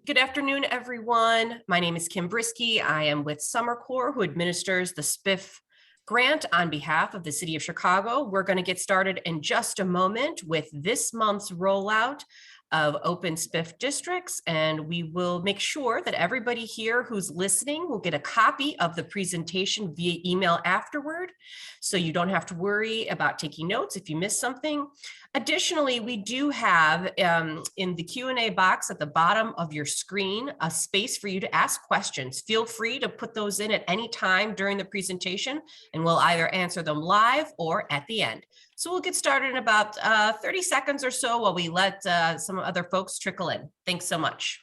Good afternoon, everyone. My name is Kim Brisky. I am with Summer Corps, who administers the SBIF grant on behalf of the City of Chicago. We're going to get started in just a moment with this month's rollout of open SBIF districts, and we will make sure that everybody here who's listening will get a copy of the presentation via email afterward, so you don't have to worry about taking notes if you miss something. Additionally, we do have in the Q&A box at the bottom of your screen a space for you to ask questions. Feel free to put those in at any time during the presentation, and we'll either answer them live or at the end. So we'll get started in about 30 seconds or so while we let some other folks trickle in. Thanks so much.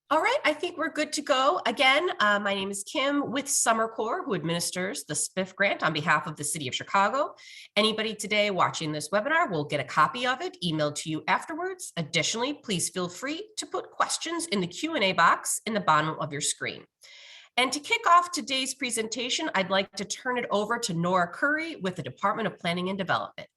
All right, I think we're good to go. Again, my name is Kim with Summer Corps, who administers the SBIF grant on behalf of the City of Chicago. Anybody today watching this webinar will get a copy of it emailed to you afterwards. Additionally, please feel free to put questions in the Q&A box in the bottom of your screen. And to kick off today's presentation, I'd like to turn it over to Nora Curry with the Department of Planning and Development.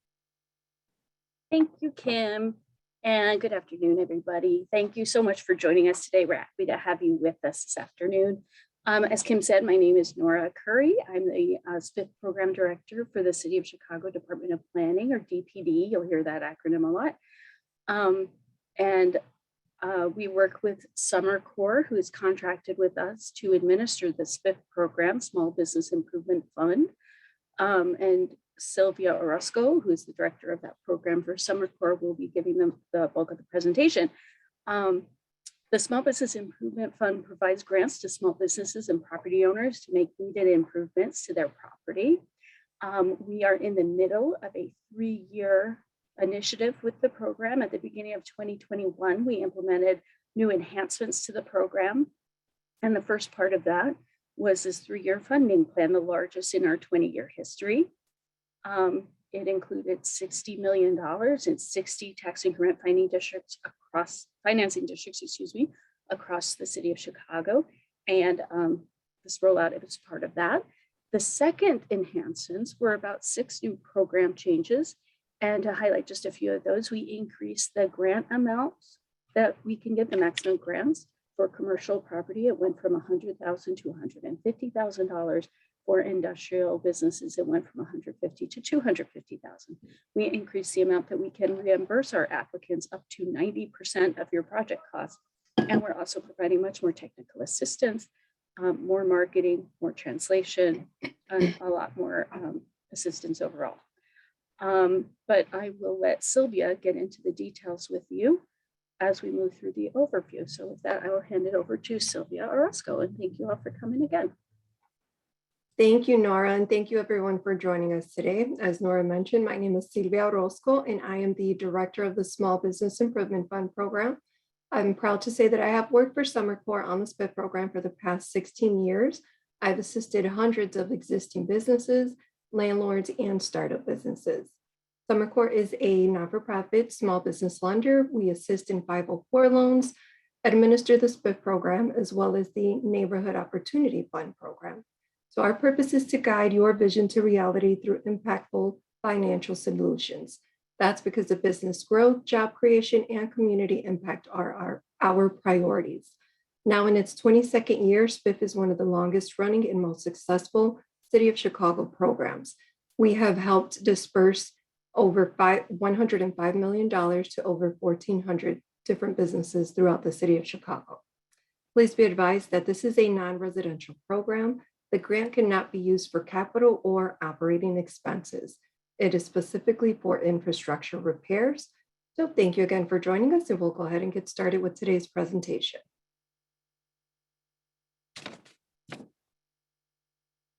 Thank you, Kim. And good afternoon, everybody. Thank you so much for joining us today. We're happy to have you with us this afternoon. As Kim said, my name is Nora Curry. I'm the SBIF Program Director for the City of Chicago Department of Planning, or DPD. You'll hear that acronym a lot. We work with Summer Corps, who is contracted with us to administer the SBIF program, Small Business Improvement Fund. And Silvia Orozco, who is the director of that program for Summer Corps, will be giving them the bulk of the presentation. The Small Business Improvement Fund provides grants to small businesses and property owners to make needed improvements to their property. We are in the middle of a 3-year initiative with the program. At the beginning of 2021, we implemented new enhancements to the program. And the first part of that was this 3-year funding plan, the largest in our 20-year history. It included $60 million in 60 tax increment financing districts across the City of Chicago. And this rollout, it was part of that. The second enhancements were about 6 new program changes. And to highlight just a few of those, we increased the grant amounts that we can get, the maximum grants for commercial property. It went from $100,000 to $150,000. For industrial businesses, it went from $150,000 to $250,000. We increased the amount that we can reimburse our applicants up to 90% of your project costs. And we're also providing much more technical assistance, more marketing, more translation, and a lot more assistance overall. But I will let Silvia get into the details with you as we move through the overview. So with that, I will hand it over to Silvia Orozco, and thank you all for coming again. Thank you, Nora, and thank you everyone for joining us today. As Nora mentioned, my name is Silvia Orozco, and I am the Director of the Small Business Improvement Fund program. I'm proud to say that I have worked for Summer Corps on the SBIF program for the past 16 years. I've assisted hundreds of existing businesses, landlords, and startup businesses. Summer Corps is a not-for-profit small business lender. We assist in 504 loans, administer the SBIF program, as well as the Neighborhood Opportunity Fund program. So our purpose is to guide your vision to reality through impactful financial solutions. That's because the business growth, job creation, and community impact are our priorities. Now in its 22nd year, SBIF is one of the longest running and most successful City of Chicago programs. We have helped disperse over $105 million to over 1,400 different businesses throughout the City of Chicago. Please be advised that this is a non-residential program. The grant cannot be used for capital or operating expenses. It is specifically for infrastructure repairs. So thank you again for joining us, and we'll go ahead and get started with today's presentation.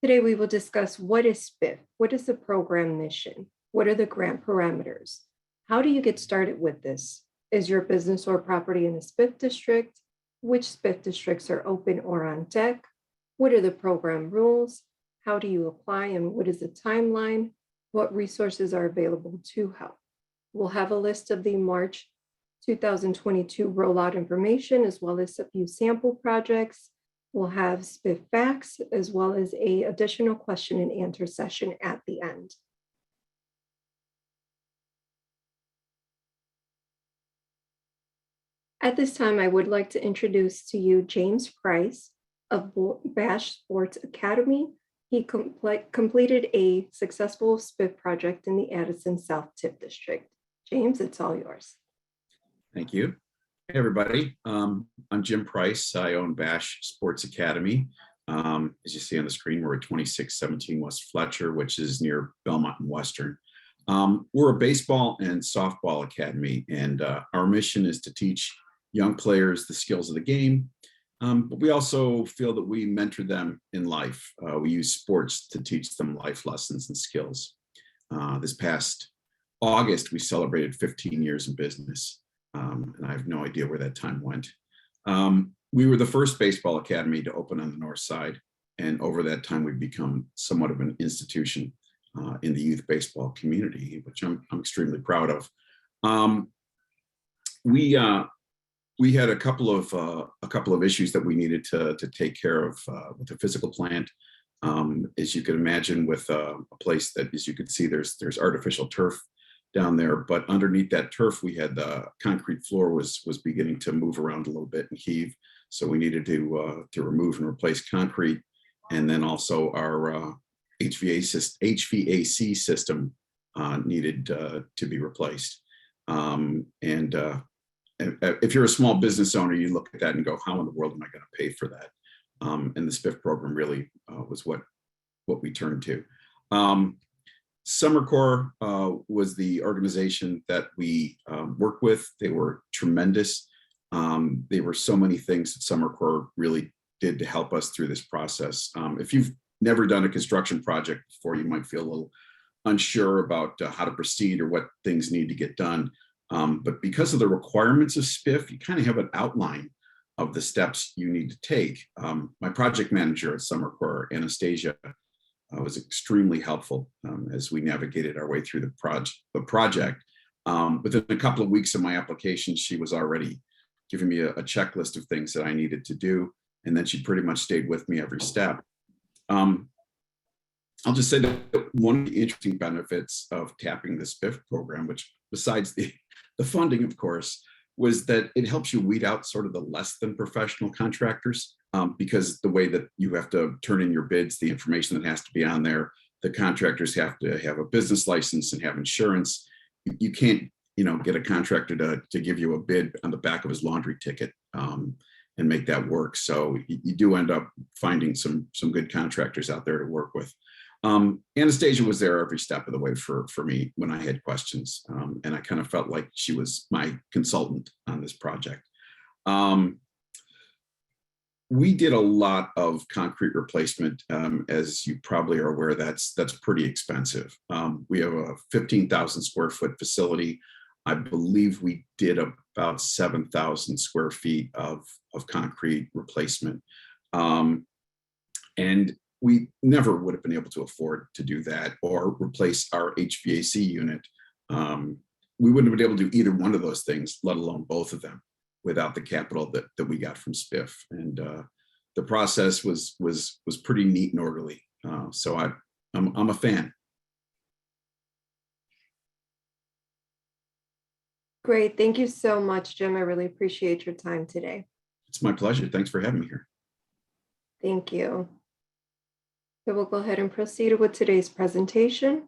Today we will discuss what is SBIF, what is the program mission, what are the grant parameters, how do you get started with this? Is your business or property in a SBIF district? Which SBIF districts are open or on deck? What are the program rules? How do you apply and what is the timeline? What resources are available to help? We'll have a list of the March 2022 rollout information, as well as a few sample projects. We'll have SBIF facts, as well as a additional question and answer session at the end. At this time, I would like to introduce to you James Price of Bash Sports Academy. He completed a successful SBIF project in the Addison South Tip District. James, it's all yours. Thank you. Hey, everybody. I'm Jim Price. I own Bash Sports Academy. As you see on the screen, we're at 2617 West Fletcher, which is near Belmont and Western. We're a baseball and softball academy, and our mission is to teach young players the skills of the game. But we also feel that we mentor them in life. We use sports to teach them life lessons and skills. This past August, we celebrated 15 years in business. And I have no idea where that time went. We were the first baseball academy to open on the north side. And over that time, we've become somewhat of an institution in the youth baseball community, which I'm extremely proud of. We had a couple of issues that we needed to take care of with the physical plant. As you can imagine, with a place that, as you can see, there's artificial turf down there, but underneath that turf, we had the concrete floor was beginning to move around a little bit and heave. So we needed to remove and replace concrete, and then also our HVAC system needed to be replaced. If you're a small business owner, you look at that and go, how in the world am I going to pay for that? And the SBIF program really was what we turned to. Summer Corps was the organization that we worked with. They were tremendous. They were so many things that Summer Corps really did to help us through this process. If you've never done a construction project before, you might feel a little unsure about how to proceed or what things need to get done. But because of the requirements of SBIF, you kind of have an outline of the steps you need to take. My project manager at Summer Corps, Anastasia, was extremely helpful as we navigated our way through the project. Within a couple of weeks of my application, she was already giving me a checklist of things that I needed to do, and then she pretty much stayed with me every step. I'll just say that one of the interesting benefits of tapping the SBIF program, which besides the funding, of course, was that it helps you weed out sort of the less than professional contractors, because the way that you have to turn in your bids, the information that has to be on there, the contractors have to have a business license and have insurance. You can't, get a contractor to give you a bid on the back of his laundry ticket and make that work. So you do end up finding some good contractors out there to work with. Anastasia was there every step of the way for me when I had questions, and I kind of felt like she was my consultant on this project. We did a lot of concrete replacement. As you probably are aware, that's pretty expensive. We have a 15,000 square foot facility. I believe we did about 7,000 square feet of concrete replacement. And we never would have been able to afford to do that or replace our HVAC unit. We wouldn't have been able to do either one of those things, let alone both of them, without the capital that we got from SBIF. And the process was pretty neat and orderly. So I'm a fan. Great. Thank you so much, Jim. I really appreciate your time today. It's my pleasure. Thanks for having me here. Thank you. So we'll go ahead and proceed with today's presentation.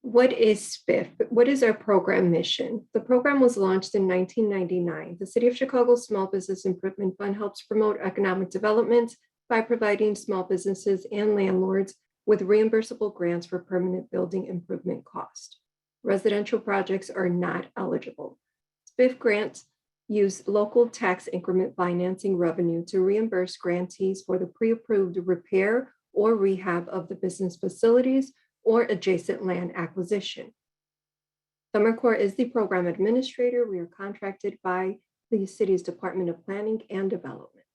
What is SBIF? What is our program mission? The program was launched in 1999. The City of Chicago Small Business Improvement Fund helps promote economic development by providing small businesses and landlords with reimbursable grants for permanent building improvement cost. Residential projects are not eligible. SBIF grants use local tax increment financing revenue to reimburse grantees for the pre-approved repair or rehab of the business facilities or adjacent land acquisition. Summer Corps is the program administrator. We are contracted by the city's Department of Planning and Development.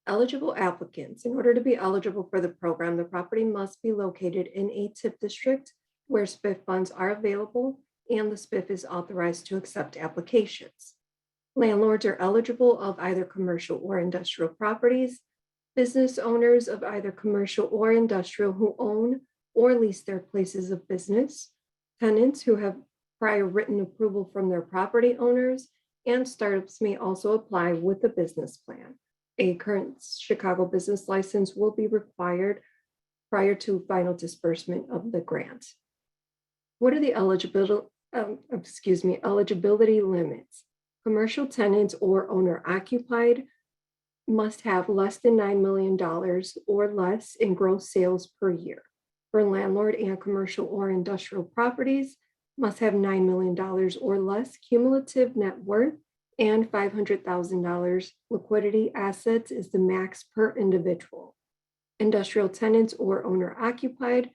Eligible applicants. In order to be eligible for the program, the property must be located in a TIF district where SBIF funds are available and the SBIF is authorized to accept applications. Landlords are eligible of either commercial or industrial properties. Business owners of either commercial or industrial who own or lease their places of business. Tenants who have prior written approval from their property owners, and startups may also apply with a business plan. A current Chicago business license will be required prior to final disbursement of the grant. What are the eligibility limits? Commercial tenants or owner occupied must have less than $9 million or less in gross sales per year. For landlord and commercial or industrial properties, must have $9 million or less cumulative net worth, and $500,000 liquidity assets is the max per individual. Industrial tenants or owner occupied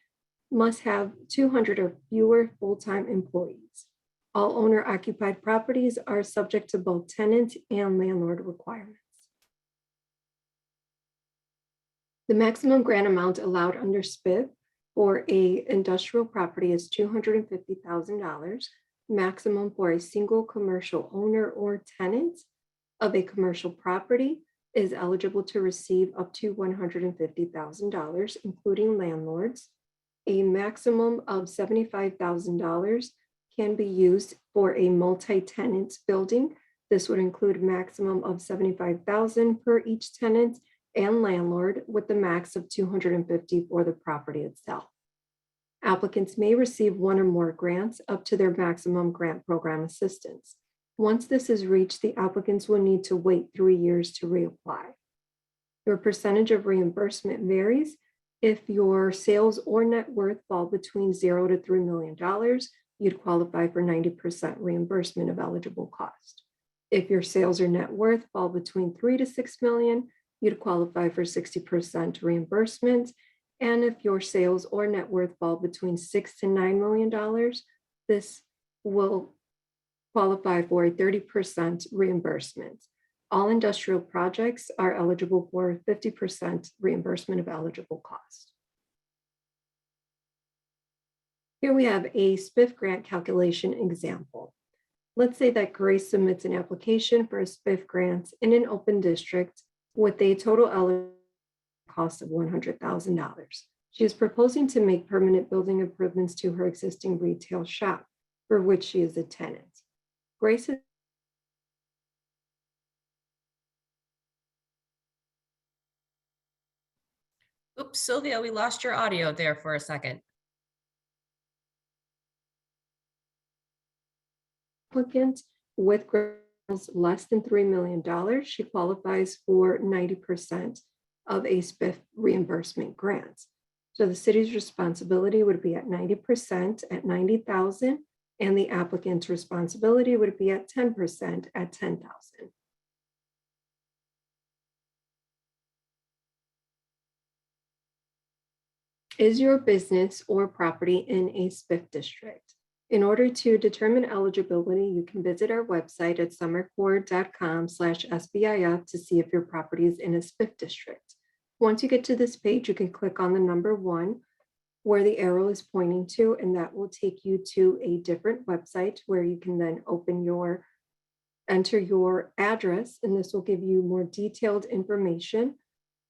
must have 200 or fewer full-time employees. All owner occupied properties are subject to both tenant and landlord requirements. The maximum grant amount allowed under SBIF for a industrial property is $250,000. Maximum for a single commercial owner or tenant of a commercial property is eligible to receive up to $150,000, including landlords. A maximum of $75,000 can be used for a multi-tenant building. This would include maximum of $75,000 per each tenant and landlord, with the max of $250,000 for the property itself. Applicants may receive one or more grants up to their maximum grant program assistance. Once this is reached, the applicants will need to wait 3 years to reapply. Your percentage of reimbursement varies. If your sales or net worth fall between $0 to $3 million, you'd qualify for 90% reimbursement of eligible cost. If your sales or net worth fall between $3 to $6 million, you'd qualify for 60% reimbursement. And if your sales or net worth fall between $6 to $9 million, this will qualify for a 30% reimbursement. All industrial projects are eligible for 50% reimbursement of eligible cost. Here we have a SBIF grant calculation example. Let's say that Grace submits an application for a SBIF grant in an open district with a total eligible cost of $100,000. She is proposing to make permanent building improvements to her existing retail shop, for which she is a tenant. Grace is Oops, Sylvia, we lost your audio there for a second. applicant with grants less than $3 million. She qualifies for 90% of a SBIF reimbursement grant. So the city's responsibility would be at 90% at $90,000, and the applicant's responsibility would be at 10% at $10,000. Is your business or property in a SBIF district? In order to determine eligibility, you can visit our website at summercore.com/SBIF to see if your property is in a SBIF district. Once you get to this page, you can click on the number 1 where the arrow is pointing to, and that will take you to a different website where you can then enter your address, and this will give you more detailed information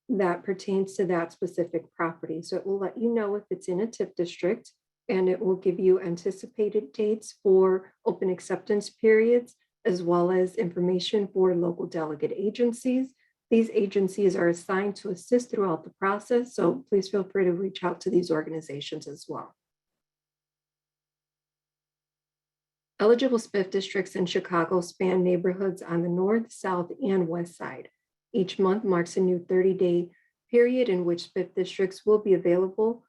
that pertains to that specific property. So it will let you know if it's in a TIF district, and it will give you anticipated dates for open acceptance periods, as well as information for local delegate agencies. These agencies are assigned to assist throughout the process, so please feel free to reach out to these organizations as well. Eligible SBIF districts in Chicago span neighborhoods on the north, south, and west side. Each month marks a new 30-day period in which SBIF districts will be available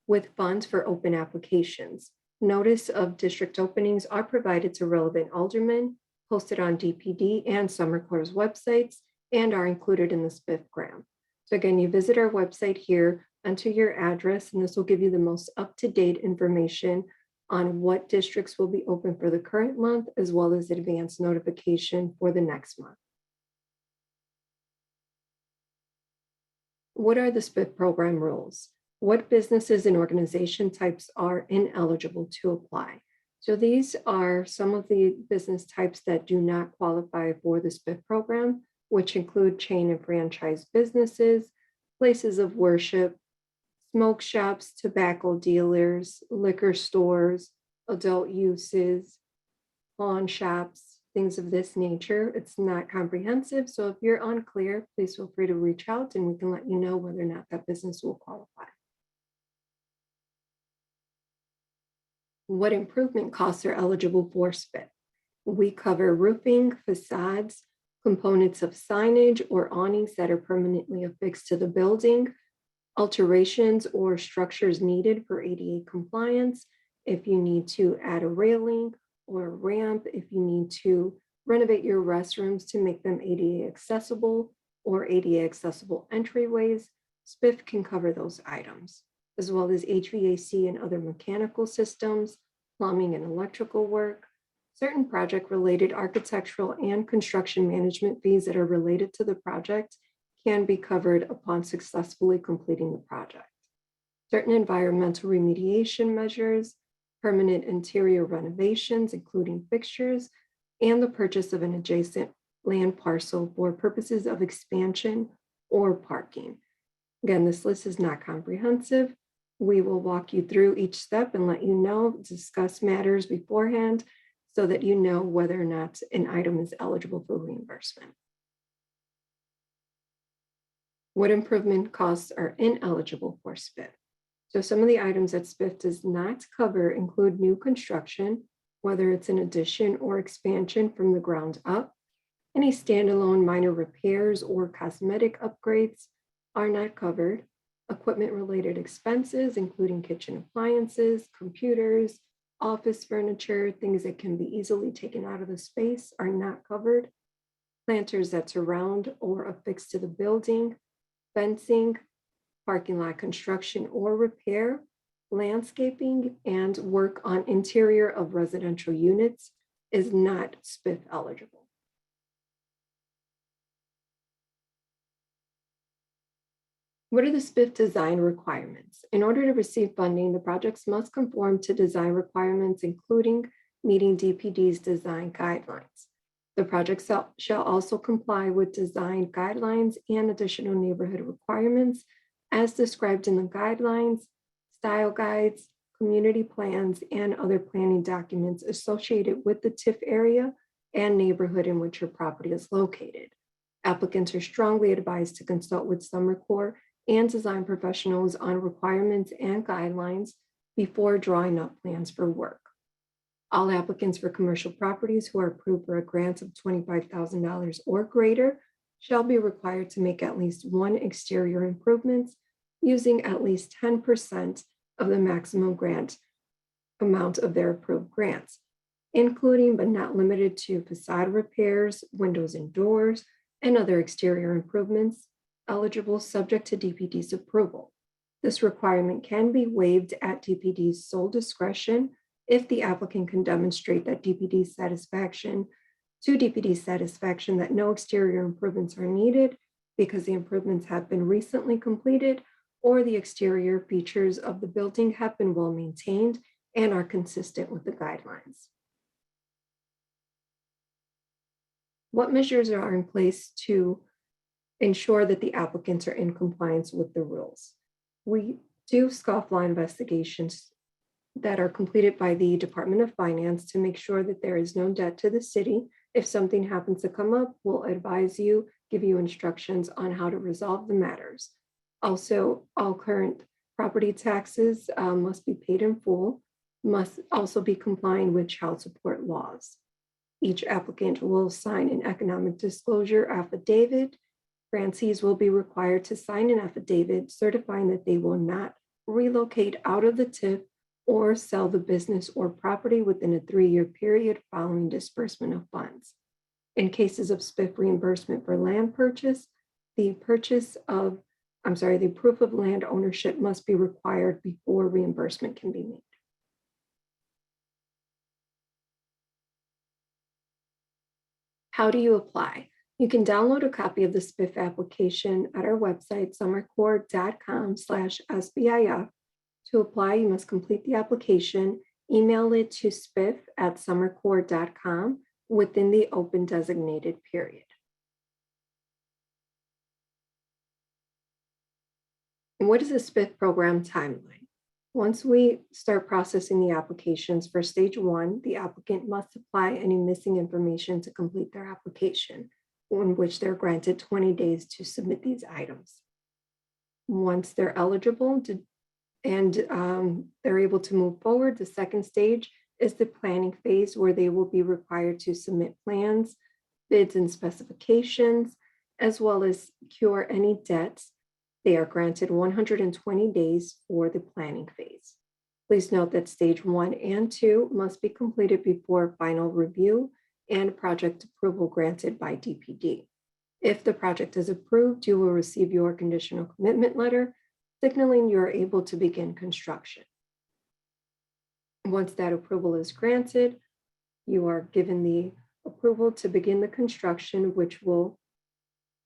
with funds for open applications. Notice of district openings are provided to relevant aldermen, posted on DPD and Summer Corps' websites, and are included in the SBIF grant. So again, you visit our website here, enter your address, and this will give you the most up-to-date information on what districts will be open for the current month, as well as advance notification for the next month. What are the SBIF program rules? What businesses and organization types are ineligible to apply? So these are some of the business types that do not qualify for the SBIF program, which include chain and franchise businesses, places of worship, smoke shops, tobacco dealers, liquor stores, adult uses, pawn shops, things of this nature. It's not comprehensive. So if you're unclear, please feel free to reach out and we can let you know whether or not that business will qualify. What improvement costs are eligible for SBIF? We cover roofing, facades, components of signage or awnings that are permanently affixed to the building, alterations or structures needed for ADA compliance, if you need to add a railing or a ramp, if you need to renovate your restrooms to make them ADA accessible or ADA accessible entryways, SBIF can cover those items, as well as HVAC and other mechanical systems, plumbing and electrical work, certain project-related architectural and construction management fees that are related to the project can be covered upon successfully completing the project. Certain environmental remediation measures, permanent interior renovations, including fixtures, and the purchase of an adjacent land parcel for purposes of expansion or parking. Again, this list is not comprehensive. We will walk you through each step and let you know, discuss matters beforehand so that you know whether or not an item is eligible for reimbursement. What improvement costs are ineligible for SBIF? So some of the items that SBIF does not cover include new construction, whether it's an addition or expansion from the ground up. Any standalone minor repairs or cosmetic upgrades are not covered. Equipment-related expenses, including kitchen appliances, computers, office furniture, things that can be easily taken out of the space are not covered. Planters that surround or affix to the building, fencing, parking lot construction or repair, landscaping, and work on interior of residential units is not SBIF eligible. What are the SBIF design requirements? In order to receive funding, the projects must conform to design requirements, including meeting DPD's design guidelines. The project shall also comply with design guidelines and additional neighborhood requirements as described in the guidelines, style guides, community plans, and other planning documents associated with the TIF area and neighborhood in which your property is located. Applicants are strongly advised to consult with Summer Corps and design professionals on requirements and guidelines before drawing up plans for work. All applicants for commercial properties who are approved for a grant of $25,000 or greater shall be required to make at least one exterior improvements using at least 10% of the maximum grant amount of their approved grants, including but not limited to facade repairs, windows and doors, and other exterior improvements eligible subject to DPD's approval. This requirement can be waived at DPD's sole discretion if the applicant can demonstrate that DPD's satisfaction that no exterior improvements are needed because the improvements have been recently completed or the exterior features of the building have been well maintained and are consistent with the guidelines. What measures are in place to ensure that the applicants are in compliance with the rules? We do scofflaw investigations that are completed by the Department of Finance to make sure that there is no debt to the city. If something happens to come up, we'll advise you, give you instructions on how to resolve the matters. Also, all current property taxes must be paid in full, must also be complying with child support laws. Each applicant will sign an economic disclosure affidavit. Grantees will be required to sign an affidavit certifying that they will not relocate out of the TIF or sell the business or property within a 3-year period following disbursement of funds. In cases of SBIF reimbursement for land purchase, the proof of land ownership must be required before reimbursement can be made. How do you apply? You can download a copy of the SBIF application at our website, summercorps.com/SBIF. To apply, you must complete the application, email it to spiff@summercorps.com within the open designated period. And what is the SBIF program timeline? Once we start processing the applications for stage 1, the applicant must supply any missing information to complete their application, in which they're granted 20 days to submit these items. Once they're eligible and they're able to move forward, the second stage is the planning phase, where they will be required to submit plans, bids, and specifications, as well as cure any debts. They are granted 120 days for the planning phase. Please note that stage 1 and 2 must be completed before final review and project approval granted by DPD. If the project is approved, you will receive your conditional commitment letter, signaling you are able to begin construction. Once that approval is granted, you are given the approval to begin the construction, which will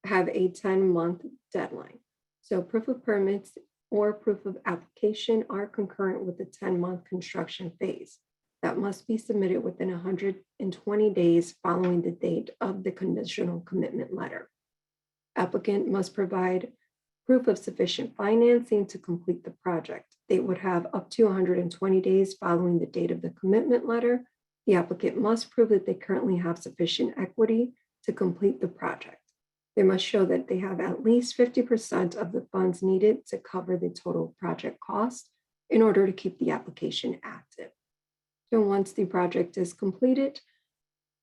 have a 10-month deadline. So proof of permits or proof of application are concurrent with the 10-month construction phase. That must be submitted within 120 days following the date of the conditional commitment letter. Applicant must provide proof of sufficient financing to complete the project. They would have up to 120 days following the date of the commitment letter. The applicant must prove that they currently have sufficient equity to complete the project. They must show that they have at least 50% of the funds needed to cover the total project cost in order to keep the application active. So once the project is completed,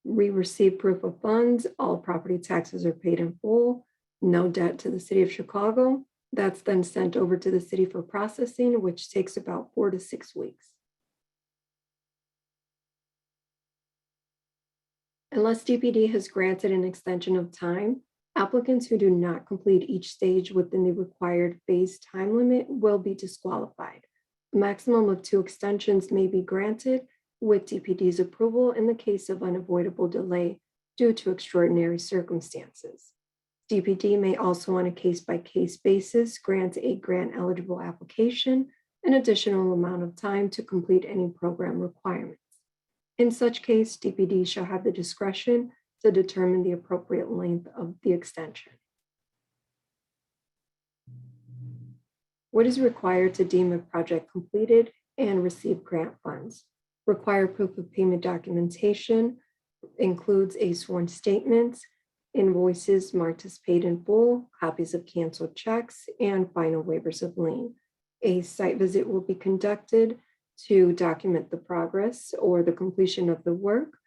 we receive proof of funds, all property taxes are paid in full, no debt to the city of Chicago. That's then sent over to the city for processing, which takes about 4 to 6 weeks. Unless DPD has granted an extension of time, applicants who do not complete each stage within the required phase time limit will be disqualified. A maximum of 2 extensions may be granted with DPD's approval in the case of unavoidable delay due to extraordinary circumstances. DPD may also, on a case-by-case basis, grant a grant-eligible application an additional amount of time to complete any program requirements. In such case, DPD shall have the discretion to determine the appropriate length of the extension. What is required to deem a project completed and receive grant funds? Required proof of payment documentation includes a sworn statement, invoices marked as paid in full, copies of canceled checks, and final waivers of lien. A site visit will be conducted to document the progress or the completion of the work,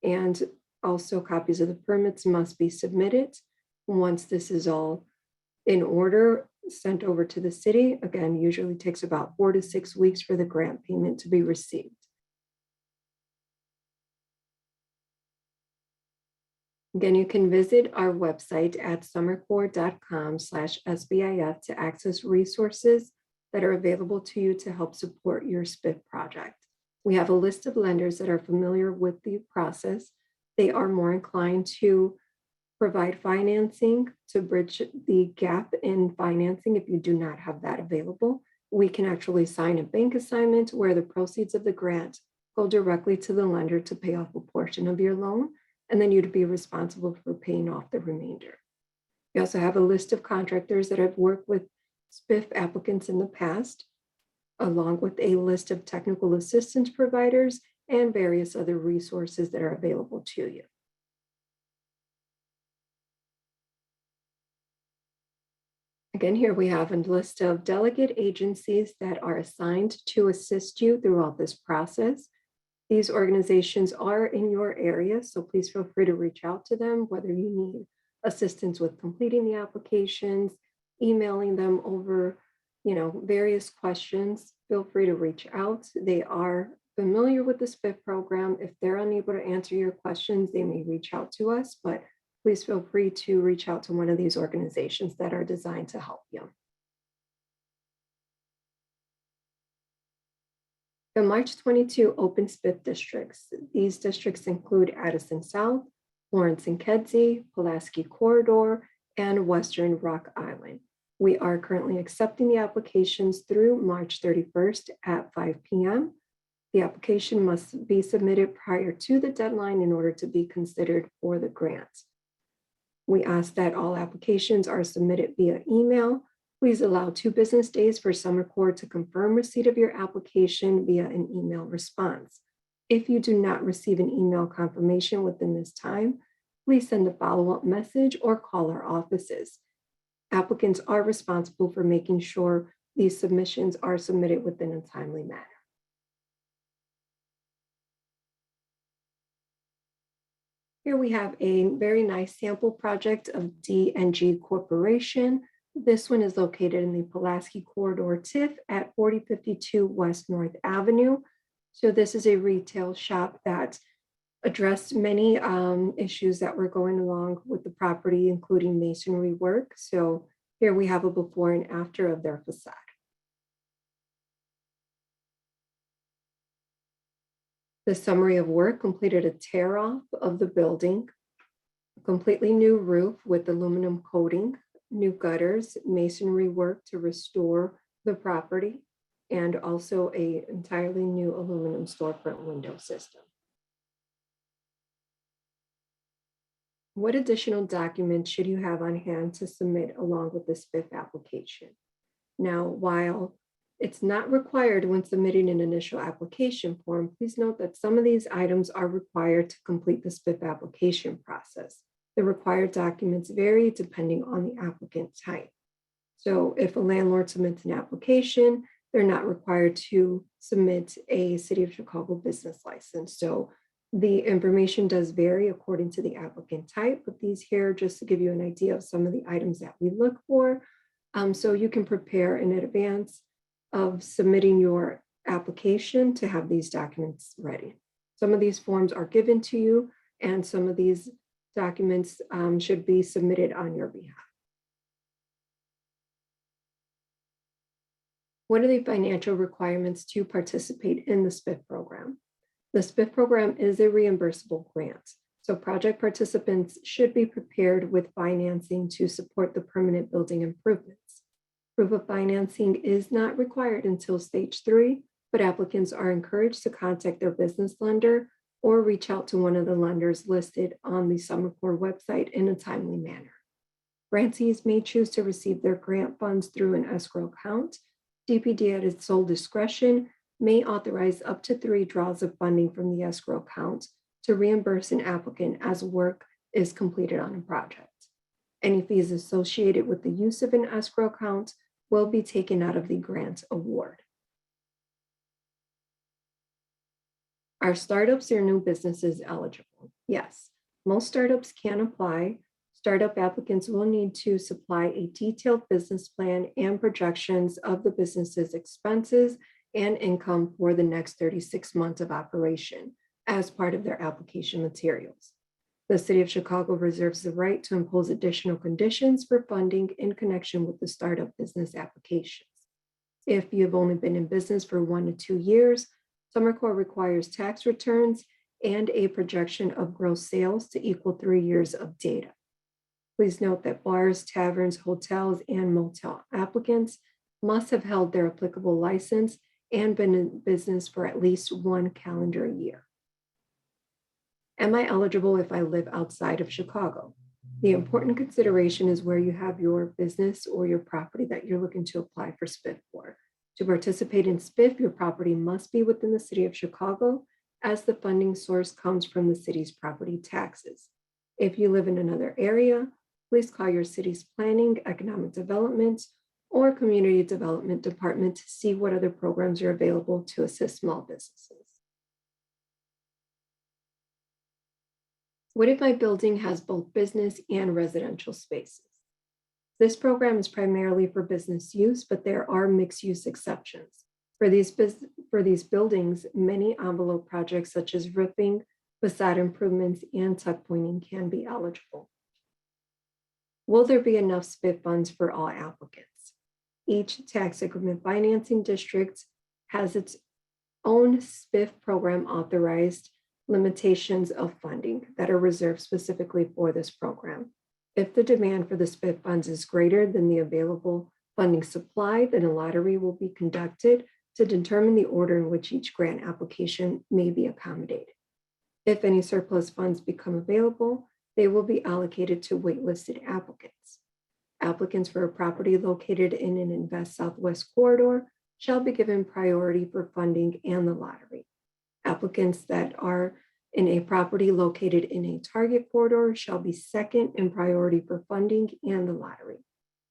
and also copies of the permits must be submitted. Once this is all in order, sent over to the city. Again, usually takes about 4 to 6 weeks for the grant payment to be received. Again, you can visit our website at summercorps.com/SBIF to access resources that are available to you to help support your SBIF project. We have a list of lenders that are familiar with the process. They are more inclined to provide financing to bridge the gap in financing if you do not have that available. We can actually sign a bank assignment where the proceeds of the grant go directly to the lender to pay off a portion of your loan, and then you'd be responsible for paying off the remainder. We also have a list of contractors that have worked with SBIF applicants in the past, along with a list of technical assistance providers and various other resources that are available to you. Again, here we have a list of delegate agencies that are assigned to assist you throughout this process. These organizations are in your area, so please feel free to reach out to them, whether you need assistance with completing the applications, emailing them over, various questions. Feel free to reach out. They are familiar with the SBIF program. If they're unable to answer your questions, they may reach out to us, but please feel free to reach out to one of these organizations that are designed to help you. The March 22 open SBIF districts. These districts include Addison South, Florence and Kedzie, Pulaski Corridor, and Western Rock Island. We are currently accepting the applications through March 31st at 5 p.m. The application must be submitted prior to the deadline in order to be considered for the grant. We ask that all applications are submitted via email. Please allow 2 business days for Summer Corps to confirm receipt of your application via an email response. If you do not receive an email confirmation within this time, please send a follow-up message or call our offices. Applicants are responsible for making sure these submissions are submitted within a timely manner. Here we have a very nice sample project of D&G Corporation. This one is located in the Pulaski Corridor TIF at 4052 West North Avenue. So this is a retail shop that addressed many issues that were going along with the property, including masonry work. So here we have a before and after of their facade. The summary of work completed a tear off of the building, a completely new roof with aluminum coating, new gutters, masonry work to restore the property, and also an entirely new aluminum storefront window system. What additional documents should you have on hand to submit along with the SBIF application? Now, while it's not required when submitting an initial application form, please note that some of these items are required to complete the SBIF application process. The required documents vary depending on the applicant type. So if a landlord submits an application, they're not required to submit a City of Chicago business license. So the information does vary according to the applicant type, but these here just to give you an idea of some of the items that we look for. So you can prepare in advance of submitting your application to have these documents ready. Some of these forms are given to you, and some of these documents should be submitted on your behalf. What are the financial requirements to participate in the SBIF program? The SBIF program is a reimbursable grant, so project participants should be prepared with financing to support the permanent building improvements. Proof of financing is not required until stage 3, but applicants are encouraged to contact their business lender or reach out to one of the lenders listed on the Summer Corps website in a timely manner. Grantees may choose to receive their grant funds through an escrow account. DPD at its sole discretion may authorize up to 3 draws of funding from the escrow account to reimburse an applicant as work is completed on a project. Any fees associated with the use of an escrow account will be taken out of the grant award. Are startups or new businesses eligible? Yes, most startups can apply. Startup applicants will need to supply a detailed business plan and projections of the business's expenses and income for the next 36 months of operation as part of their application materials. The City of Chicago reserves the right to impose additional conditions for funding in connection with the startup business applications. If you have only been in business for 1 to 2 years, Summer Corps requires tax returns and a projection of gross sales to equal 3 years of data. Please note that bars, taverns, hotels, and motel applicants must have held their applicable license and been in business for at least 1 calendar year. Am I eligible if I live outside of Chicago? The important consideration is where you have your business or your property that you're looking to apply for SBIF for. To participate in SBIF, your property must be within the City of Chicago, as the funding source comes from the city's property taxes. If you live in another area, please call your city's planning, economic development, or community development department to see what other programs are available to assist small businesses. What if my building has both business and residential spaces? This program is primarily for business use, but there are mixed use exceptions. For these buildings, many envelope projects such as roofing, facade improvements, and tuck pointing can be eligible. Will there be enough SBIF funds for all applicants? Each tax increment financing district has its own SBIF program authorized limitations of funding that are reserved specifically for this program. If the demand for the SBIF funds is greater than the available funding supply, then a lottery will be conducted to determine the order in which each grant application may be accommodated. If any surplus funds become available, they will be allocated to waitlisted applicants. Applicants for a property located in an Invest Southwest corridor shall be given priority for funding and the lottery. Applicants that are in a property located in a target corridor shall be second in priority for funding and the lottery.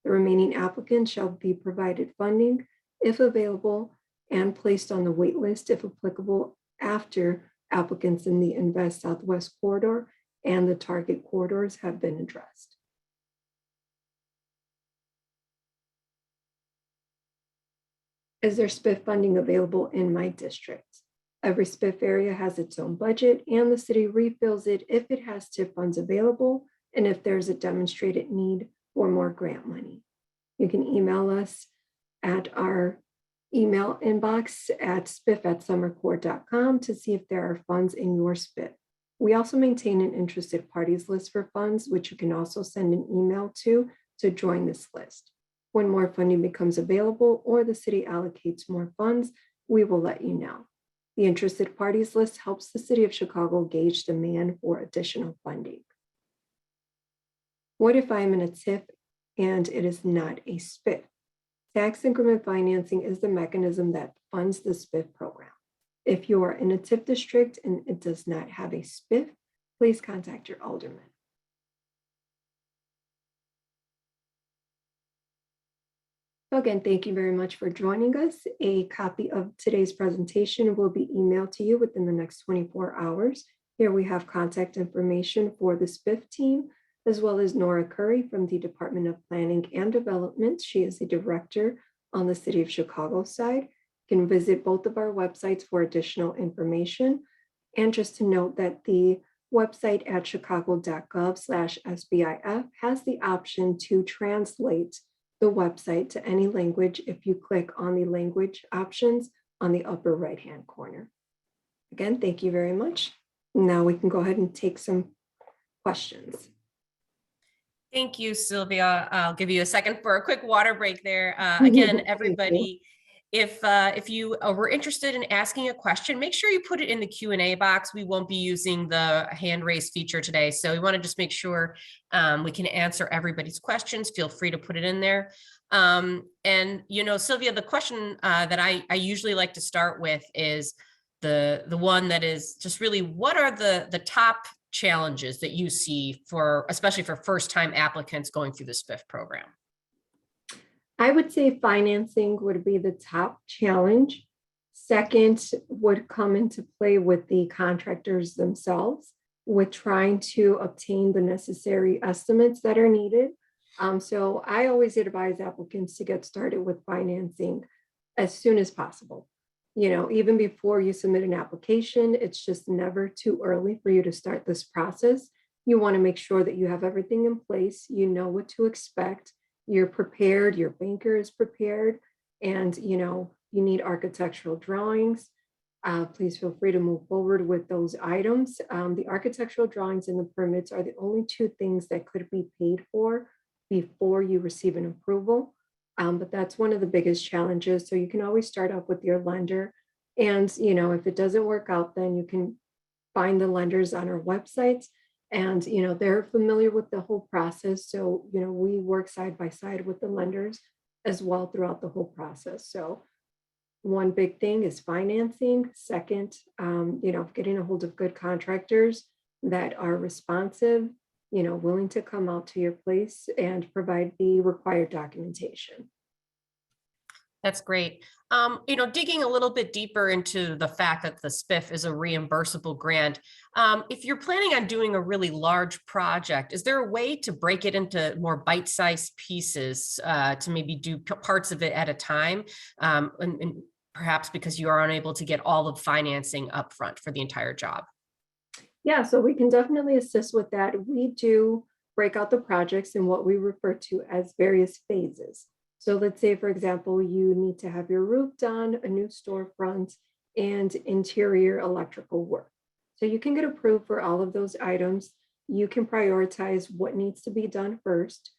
The remaining applicants shall be provided funding if available and placed on the wait list if applicable after applicants in the Invest Southwest corridor and the target corridors have been addressed. Is there SBIF funding available in my district? Every SBIF area has its own budget and the city refills it if it has TIF funds available and if there's a demonstrated need for more grant money. You can email us at our email inbox at spiff@summercorps.com to see if there are funds in your SBIF. We also maintain an interested parties list for funds, which you can also send an email to join this list. When more funding becomes available or the city allocates more funds, we will let you know. The interested parties list helps the city of Chicago gauge demand for additional funding. What if I'm in a TIF and it is not a SBIF? Tax increment financing is the mechanism that funds the SBIF program. If you are in a TIF district and it does not have a SBIF, please contact your alderman. Again, thank you very much for joining us. A copy of today's presentation will be emailed to you within the next 24 hours. Here we have contact information for the SBIF team, as well as Nora Curry from the Department of Planning and Development. She is the director on the City of Chicago side. You can visit both of our websites for additional information. And just to note that the website at chicago.gov/SBIF has the option to translate the website to any language if you click on the language options on the upper right-hand corner. Again, thank you very much. Now we can go ahead and take some questions. Thank you, Sylvia. I'll give you a second for a quick water break there. Again, everybody, if you were interested in asking a question, make sure you put it in the Q&A box. We won't be using the hand raise feature today. So we want to just make sure we can answer everybody's questions. Feel free to put it in there. And, you know, Sylvia, the question that I usually like to start with is the one that is just really, what are the top challenges that you see for, especially for first-time applicants going through the SBIF program? I would say financing would be the top challenge. Second would come into play with the contractors themselves, with trying to obtain the necessary estimates that are needed. So I always advise applicants to get started with financing as soon as possible. You know, even before you submit an application, it's just never too early for you to start this process. You want to make sure that you have everything in place, you know what to expect, you're prepared, your banker is prepared, and you know, you need architectural drawings. Please feel free to move forward with those items. The architectural drawings and the permits are the only two things that could be paid for before you receive an approval. But that's one of the biggest challenges. So you can always start off with your lender. And, you know, if it doesn't work out, then you can find the lenders on our websites. And, you know, they're familiar with the whole process. So, you know, we work side by side with the lenders as well throughout the whole process. So one big thing is financing. Second, you know, getting a hold of good contractors that are responsive, you know, willing to come out to your place and provide the required documentation. That's great. You know, digging a little bit deeper into the fact that the SBIF is a reimbursable grant, if you're planning on doing a really large project, is there a way to break it into more bite-sized pieces to maybe do parts of it at a time? And perhaps because you are unable to get all of financing upfront for the entire job? Yeah, so we can definitely assist with that. We do break out the projects in what we refer to as various phases. So let's say, for example, you need to have your roof done, a new storefront, and interior electrical work. So you can get approved for all of those items. You can prioritize what needs to be done first,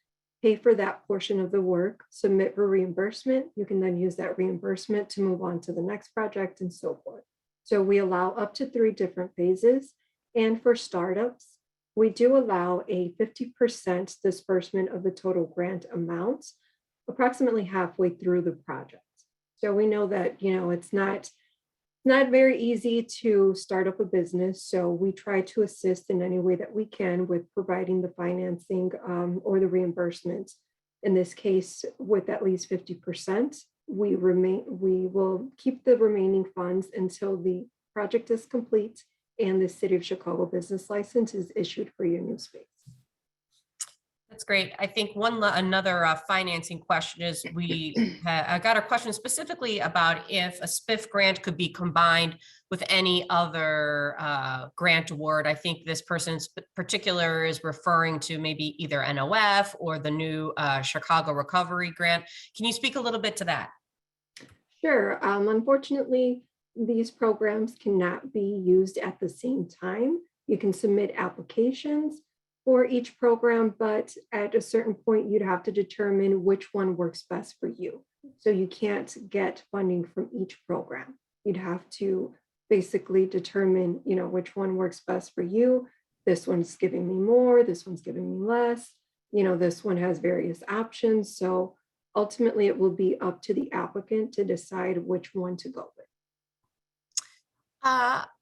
pay for that portion of the work, submit for reimbursement. You can then use that reimbursement to move on to the next project and so forth. So we allow up to 3 different phases. And for startups, we do allow a 50% disbursement of the total grant amount, approximately halfway through the project. So we know that, it's not very easy to start up a business. So we try to assist in any way that we can with providing the financing or the reimbursement. In this case, with at least 50%, we will keep the remaining funds until the project is complete and the City of Chicago business license is issued for your new space. That's great. I think another financing question is I got a question specifically about if a SBIF grant could be combined with any other grant award. I think this person in particular is referring to maybe either NOF or the new Chicago Recovery Grant. Can you speak a little bit to that? Sure. Unfortunately, these programs cannot be used at the same time. You can submit applications for each program, but at a certain point, you'd have to determine which one works best for you. So you can't get funding from each program. You'd have to basically determine, which one works best for you. This one's giving me more, this one's giving me less. This one has various options. So ultimately, it will be up to the applicant to decide which one to go with.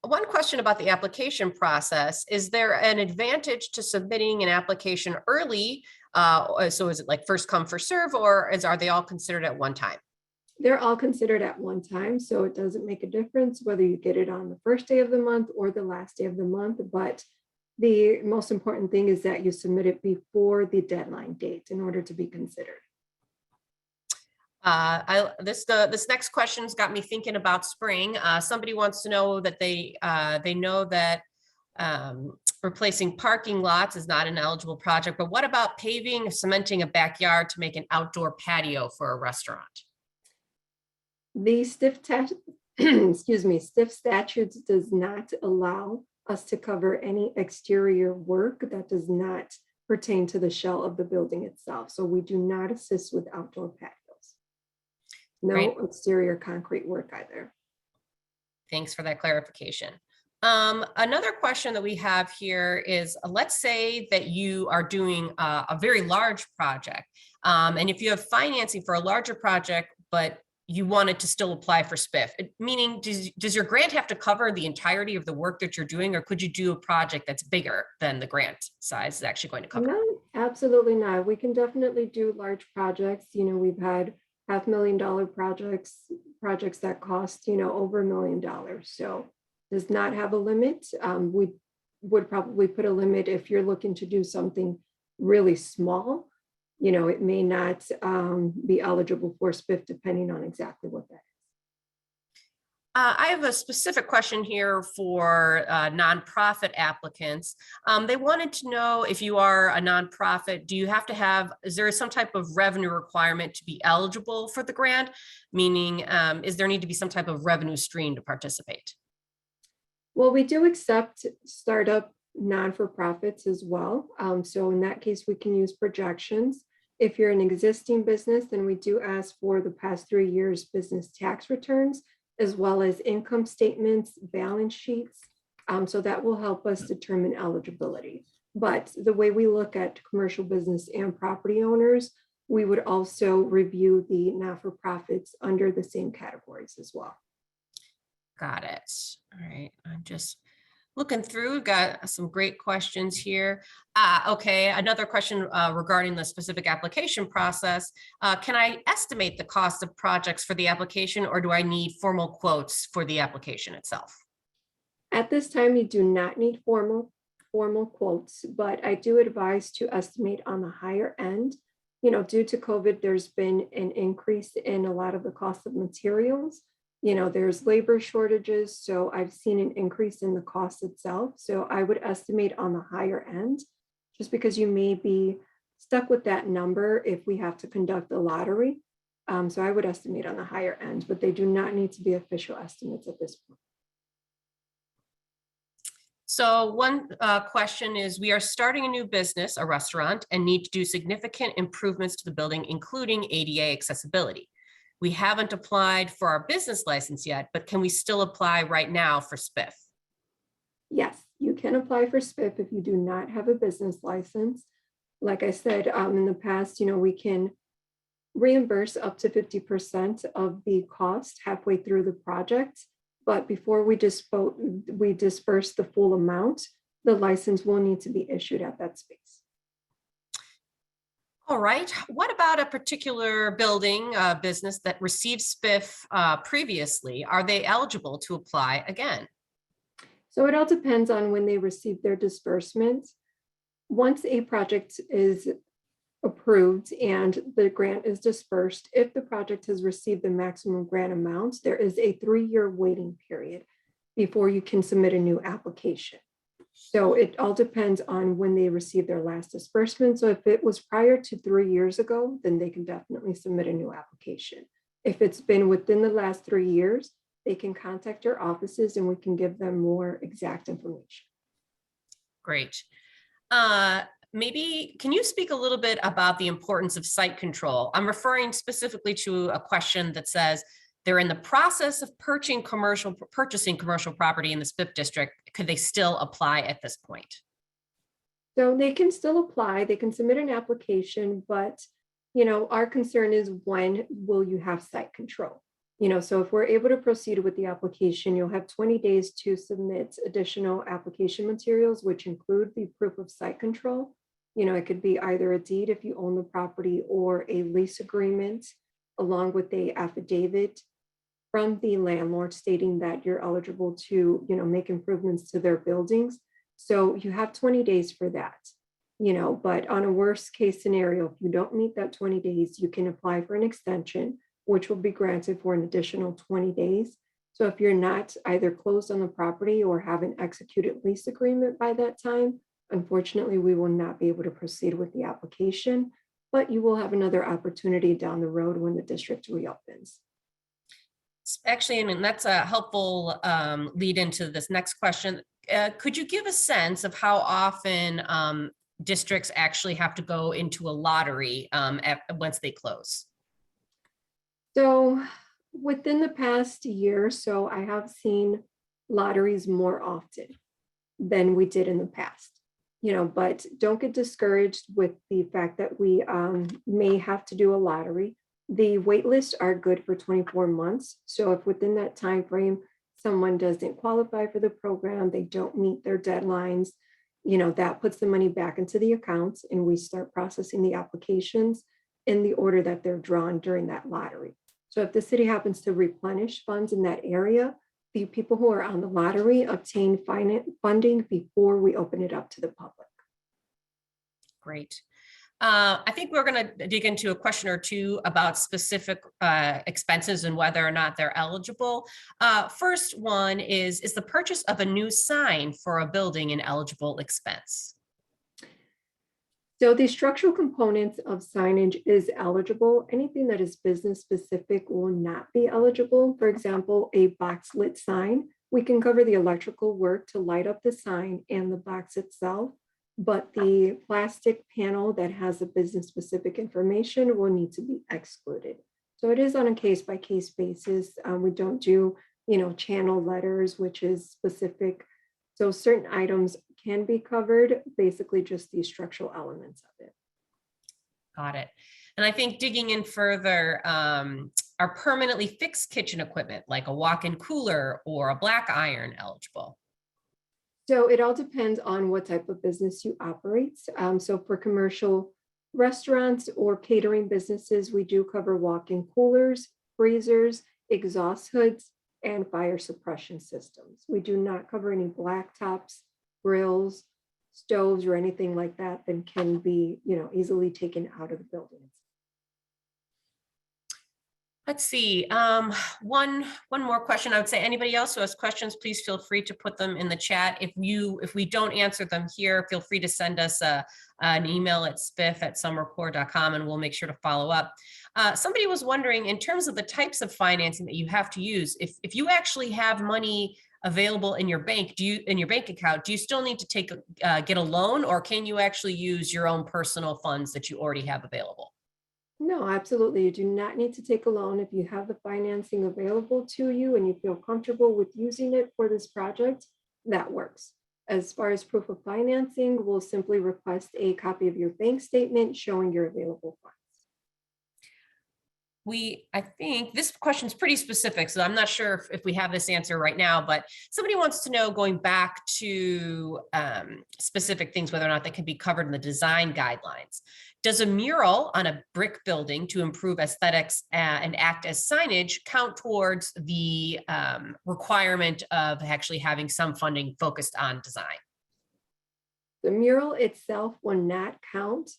One question about the application process. Is there an advantage to submitting an application early? So is it like first come, first serve, or are they all considered at one time? They're all considered at one time. So it doesn't make a difference whether you get it on the first day of the month or the last day of the month. But the most important thing is that you submit it before the deadline date in order to be considered. This next question's got me thinking about spring. Somebody wants to know that they know that replacing parking lots is not an eligible project, but what about paving, cementing a backyard to make an outdoor patio for a restaurant? The stiff statutes does not allow us to cover any exterior work that does not pertain to the shell of the building itself. So we do not assist with outdoor patios. No Great. exterior concrete work either. Thanks for that clarification. Another question that we have here is, let's say that you are doing a very large project. And if you have financing for a larger project, but you wanted to still apply for SBIF, meaning does your grant have to cover the entirety of the work that you're doing, or could you do a project that's bigger than the grant size is actually going to cover? No, absolutely not. We can definitely do large projects. We've had $500,000 projects that cost, over $1 million. So does not have a limit. We would probably put a limit if you're looking to do something really small. It may not be eligible for SBIF depending on exactly what that is. I have a specific question here for nonprofit applicants. They wanted to know, if you are a nonprofit, is there some type of revenue requirement to be eligible for the grant? Meaning, is there need to be some type of revenue stream to participate? Well, we do accept startup non-for-profits as well. So in that case, we can use projections. If you're an existing business, then we do ask for the past 3 years business tax returns, as well as income statements, balance sheets. So that will help us determine eligibility. But the way we look at commercial business and property owners, we would also review the not-for-profits under the same categories as well. Got it. All right. I'm just looking through, got some great questions here. Okay, another question regarding the specific application process. Can I estimate the cost of projects for the application, or do I need formal quotes for the application itself? At this time, you do not need formal quotes, but I do advise to estimate on the higher end. Due to COVID, there's been an increase in a lot of the cost of materials. There's labor shortages, so I've seen an increase in the cost itself. So I would estimate on the higher end, just because you may be stuck with that number if we have to conduct a lottery. So I would estimate on the higher end, but they do not need to be official estimates at this point. So one question is, we are starting a new business, a restaurant, and need to do significant improvements to the building, including ADA accessibility. We haven't applied for our business license yet, but can we still apply right now for SBIF? Yes, you can apply for SBIF if you do not have a business license. Like I said, in the past, we can reimburse up to 50% of the cost halfway through the project. But before we disperse the full amount, the license will need to be issued at that space. All right. What about a particular building business that received SBIF previously? Are they eligible to apply again? So it all depends on when they receive their disbursements. Once a project is approved and the grant is dispersed, if the project has received the maximum grant amount, there is a 3-year waiting period before you can submit a new application. So it all depends on when they receive their last disbursement. So if it was prior to 3 years ago, then they can definitely submit a new application. If it's been within the last 3 years, they can contact our offices and we can give them more exact information. Great. Maybe, can you speak a little bit about the importance of site control? I'm referring specifically to a question that says they're in the process of purchasing commercial property in the SBIF district. Could they still apply at this point? So they can still apply, they can submit an application, but our concern is, when will you have site control? So if we're able to proceed with the application, you'll have 20 days to submit additional application materials, which include the proof of site control. It could be either a deed if you own the property, or a lease agreement, along with a affidavit from the landlord stating that you're eligible to, make improvements to their buildings. So you have 20 days for that, but on a worst case scenario, if you don't meet that 20 days, you can apply for an extension, which will be granted for an additional 20 days. So if you're not either closed on the property or have an executed lease agreement by that time, unfortunately, we will not be able to proceed with the application, but you will have another opportunity down the road when the district reopens. Actually, that's a helpful lead into this next question. Could you give a sense of how often districts actually have to go into a lottery once they close? So within the past year or so, I have seen lotteries more often than we did in the past. But don't get discouraged with the fact that we may have to do a lottery. The wait lists are good for 24 months. So if within that time frame, someone doesn't qualify for the program, they don't meet their deadlines, that puts the money back into the accounts, and we start processing the applications in the order that they're drawn during that lottery. So if the city happens to replenish funds in that area, the people who are on the lottery obtain funding before we open it up to the public. Great. I think we're going to dig into a question or two about specific expenses and whether or not they're eligible. First one is the purchase of a new sign for a building an eligible expense? So the structural components of signage is eligible. Anything that is business specific will not be eligible. For example, a box lit sign, we can cover the electrical work to light up the sign and the box itself, but the plastic panel that has the business specific information will need to be excluded. So it is on a case by case basis. We don't do, channel letters, which is specific. So certain items can be covered, basically just the structural elements of it. Got it. And I think digging in further, are permanently fixed kitchen equipment like a walk-in cooler or a black iron eligible? So it all depends on what type of business you operate. So for commercial restaurants or catering businesses, we do cover walk-in coolers, freezers, exhaust hoods, and fire suppression systems. We do not cover any blacktops, grills, stoves, or anything like that can be, easily taken out of the building. Let's see. One more question. I would say anybody else who has questions, please feel free to put them in the chat. If we don't answer them here, feel free to send us an email at spiff@summercore.com and we'll make sure to follow up. Somebody was wondering, in terms of the types of financing that you have to use, if you actually have money available in your bank, in your bank account, do you still need to get a loan, or can you actually use your own personal funds that you already have available? No, absolutely. You do not need to take a loan if you have the financing available to you and you feel comfortable with using it for this project. That works. As far as proof of financing, we'll simply request a copy of your bank statement showing your available funds. I think this question is pretty specific, so I'm not sure if we have this answer right now, but somebody wants to know, going back to specific things, whether or not they can be covered in the design guidelines. Does a mural on a brick building to improve aesthetics and act as signage count towards the requirement of actually having some funding focused on design? The mural itself will not count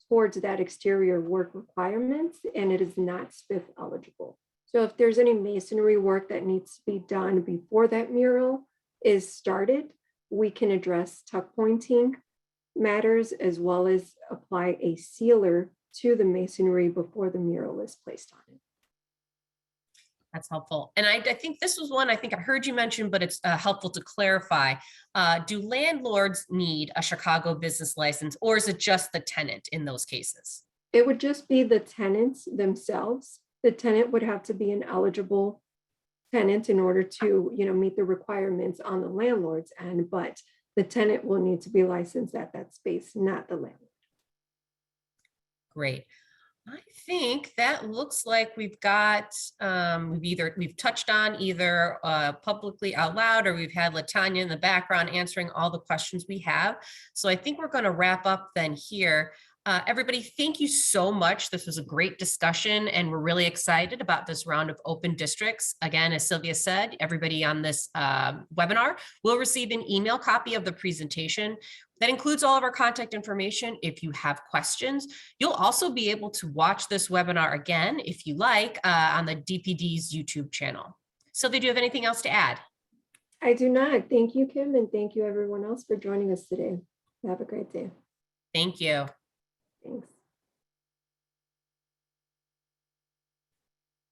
towards that exterior work requirements, and it is not SBIF eligible. So if there's any masonry work that needs to be done before that mural is started, we can address tuck pointing matters, as well as apply a sealer to the masonry before the mural is placed on it. That's helpful. And I think this was one I think I heard you mention, but it's helpful to clarify. Do landlords need a Chicago business license, or is it just the tenant in those cases? It would just be the tenants themselves. The tenant would have to be an eligible tenant in order to, meet the requirements on the landlord's end, but the tenant will need to be licensed at that space, not the landlord. Great. I think that looks like we've got, we've touched on either publicly out loud, or we've had LaTanya in the background answering all the questions we have. So I think we're going to wrap up then here. Everybody, thank you so much. This was a great discussion, and we're really excited about this round of open districts. Again, as Sylvia said, everybody on this webinar will receive an email copy of the presentation. That includes all of our contact information if you have questions. You'll also be able to watch this webinar again, if you like, on the DPD's YouTube channel. Sylvia, do you have anything else to add? I do not. Thank you, Kim, and thank you everyone else for joining us today. Have a great day. Thank you. Thanks.